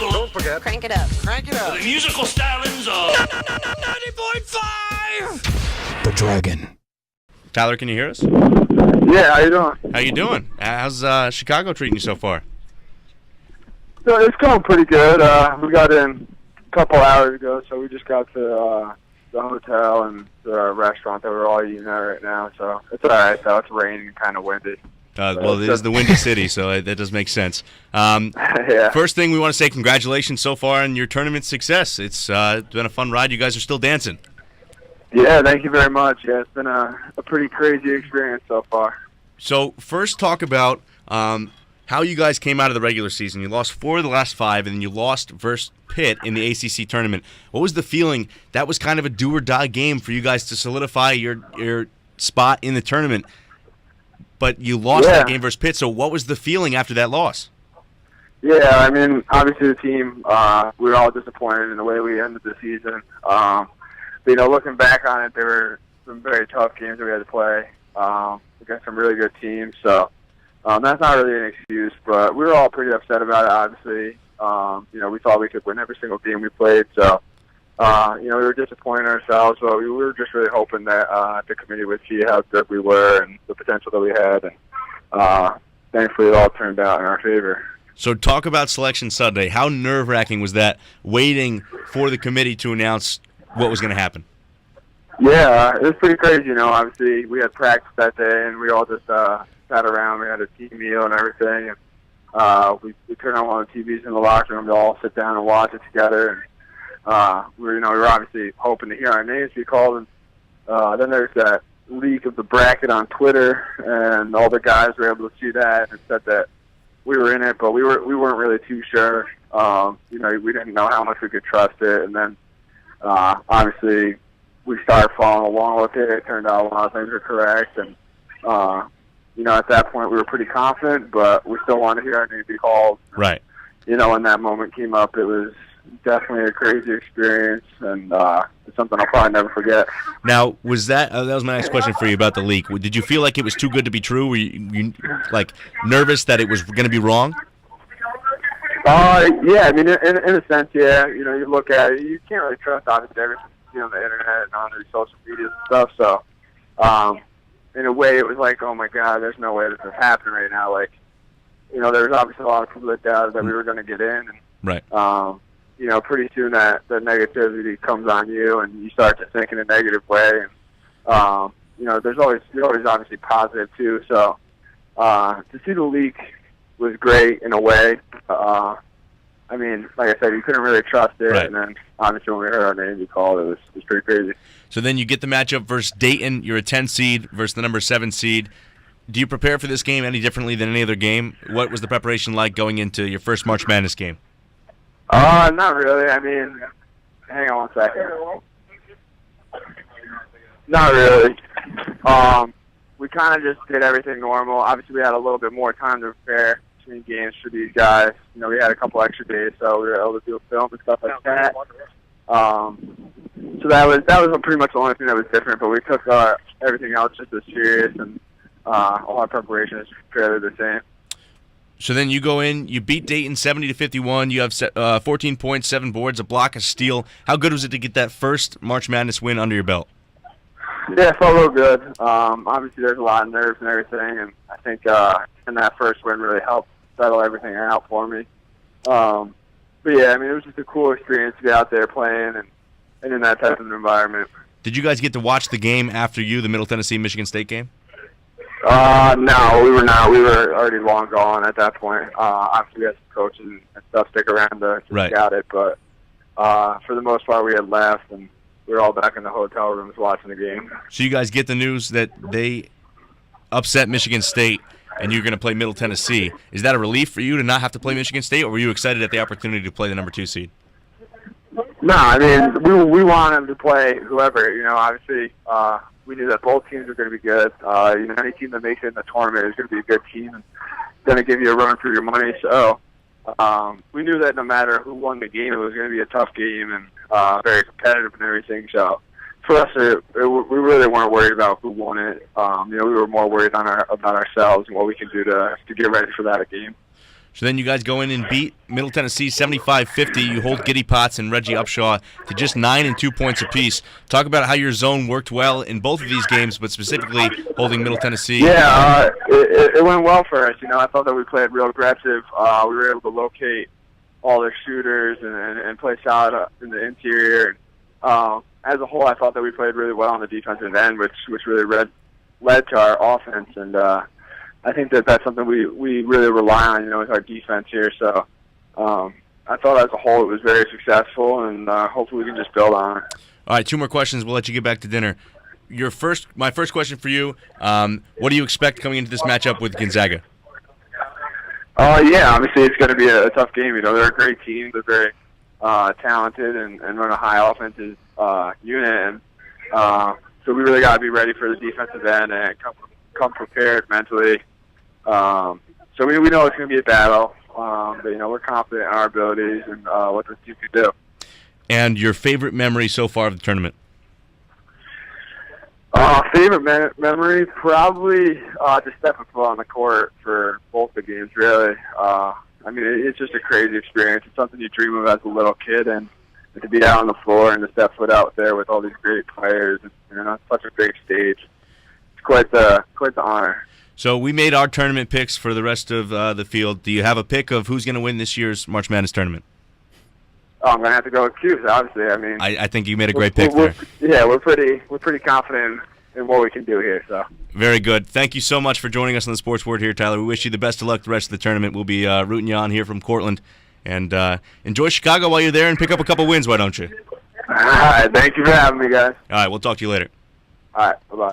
Don't forget. Crank it up. Crank it up. The musical stylings of 90.5. The Dragon. Tyler, can you hear us? Yeah, how you doing? How you doing? How's Chicago treating you so far? So it's going pretty good. We got in a couple hours ago, so we just got to the hotel and the restaurant that we're all eating at right now. So it's all right, though. It's raining and kind of windy. Well, it is the Windy City, so that does make sense. Yeah. First thing, we want to say congratulations so far on your tournament success. It's been a fun ride. You guys are still dancing. Yeah, thank you very much. Yeah, it's been a pretty crazy experience so far. So first talk about how you guys came out of the regular season. You lost 4 of the last 5, and then you lost versus Pitt in the ACC tournament. What was the feeling? That was kind of a do-or-die game for you guys to solidify your spot in the tournament. But you lost that game versus Pitt, so what was the feeling after that loss? Yeah, I mean, obviously the team, we were all disappointed in the way we ended the season. But, looking back on it, there were some very tough games that we had to play against some really good teams. So that's not really an excuse, but we were all pretty upset about it, obviously. We thought we could win every single game we played. So, we were disappointed in ourselves, but we were just really hoping that the committee would see how good we were and the potential that we had. And thankfully, it all turned out in our favor. So talk about Selection Sunday. How nerve-wracking was that, waiting for the committee to announce what was going to happen? Yeah, it was pretty crazy. Obviously, we had practice that day, and we all just sat around. We had a team meal and everything. And we turned on one of the TVs in the locker room to all sit down and watch it together. And we were obviously hoping to hear our names be called. And then there's that leak of the bracket on Twitter, and all the guys were able to see that and said that we were in it, but we weren't really too sure. We didn't know how much we could trust it. And then obviously we started following along with it. It turned out a lot of things were correct, and at that point we were pretty confident, but we still wanted to hear our name be called. Right. When that moment came up, it was definitely a crazy experience, and it's something I'll probably never forget. Now, was that was my next question for you about the leak. Did you feel like it was too good to be true? Were you nervous that it was going to be wrong? Yeah, I mean, in a sense, yeah. You look at it, you can't really trust obviously everything on the internet and on the social media and stuff. So, in a way, it was like, oh my God, there's no way this is happening right now. There was obviously a lot of people that doubted that we were going to get in, and right. Pretty soon that the negativity comes on you, and you start to think in a negative way. And you're always obviously positive too. So, to see the leak was great in a way. I mean, like I said, you couldn't really trust it, right. And then obviously when we heard our name be called, it was pretty crazy. So then you get the matchup versus Dayton. You're a 10 seed versus the number 7 seed. Do you prepare for this game any differently than any other game? What was the preparation like going into your first March Madness game? Not really. I mean, hang on one second. Not really. We kind of just did everything normal. Obviously, we had a little bit more time to prepare between games for these guys. We had a couple extra days, so we were able to do a film and stuff like that. So that was pretty much the only thing that was different. But we took everything else just as serious, and all our preparation is fairly the same. So then you go in, you beat Dayton 70-51. You have 14 points, 7 boards, a block, a steal. How good was it to get that first March Madness win under your belt? Yeah, it felt real good. Obviously, there's a lot of nerves and everything, and I think and that first win really helped settle everything out for me. But yeah, I mean, it was just a cool experience to be out there playing and in that type of environment. Did you guys get to watch the game after the Middle Tennessee-Michigan State game? No, we were not. We were already long gone at that point. Obviously, we had some coaches and stuff stick around to scout it, but for the most part, we had left, and we were all back in the hotel rooms watching the game. So you guys get the news that they upset Michigan State, and you're going to play Middle Tennessee. Is that a relief for you to not have to play Michigan State, or were you excited at the opportunity to play the number 2 seed? No, I mean, we wanted to play whoever. Obviously, we knew that both teams were going to be good. Any team that makes it in the tournament is going to be a good team and going to give you a run for your money. So we knew that no matter who won the game, it was going to be a tough game and very competitive and everything. So for us, we really weren't worried about who won it. We were more worried about ourselves and what we can do to get ready for that game. So then you guys go in and beat Middle Tennessee 75-50. You hold Giddy Potts and Reggie Upshaw to just 9 and 2 points apiece. Talk about how your zone worked well in both of these games, but specifically holding Middle Tennessee. Yeah, it went well for us. I thought that we played real aggressive. We were able to locate all their shooters and play solid in the interior. As a whole, I thought that we played really well on the defensive end, which really led to our offense. And I think that that's something we really rely on, with our defense here. So I thought as a whole it was very successful, and hopefully we can just build on it. All right, 2 more questions. We'll let you get back to dinner. My first question for you, what do you expect coming into this matchup with Gonzaga? Yeah, obviously it's going to be a tough game. They're a great team. They're very talented and run a high offensive unit. And so we really got to be ready for the defensive end and come prepared mentally. So we know it's going to be a battle, but we're confident in our abilities and what this team can do. And your favorite memory so far of the tournament? Favorite memory, probably just stepping foot on the court for both the games, really. It's just a crazy experience. It's something you dream of as a little kid, and to be out on the floor and to step foot out there with all these great players, it's such a big stage. It's quite the honor. So we made our tournament picks for the rest of the field. Do you have a pick of who's going to win this year's March Madness tournament? Oh, I'm going to have to go with Cuse, obviously. I think you made a great pick there. Yeah, we're pretty confident in what we can do here. So very good. Thank you so much for joining us on the Sports Word here, Tyler. We wish you the best of luck the rest of the tournament. We'll be rooting you on here from Cortland. And enjoy Chicago while you're there and pick up a couple wins, why don't you? All right, thank you for having me, guys. All right, we'll talk to you later. All right, bye-bye.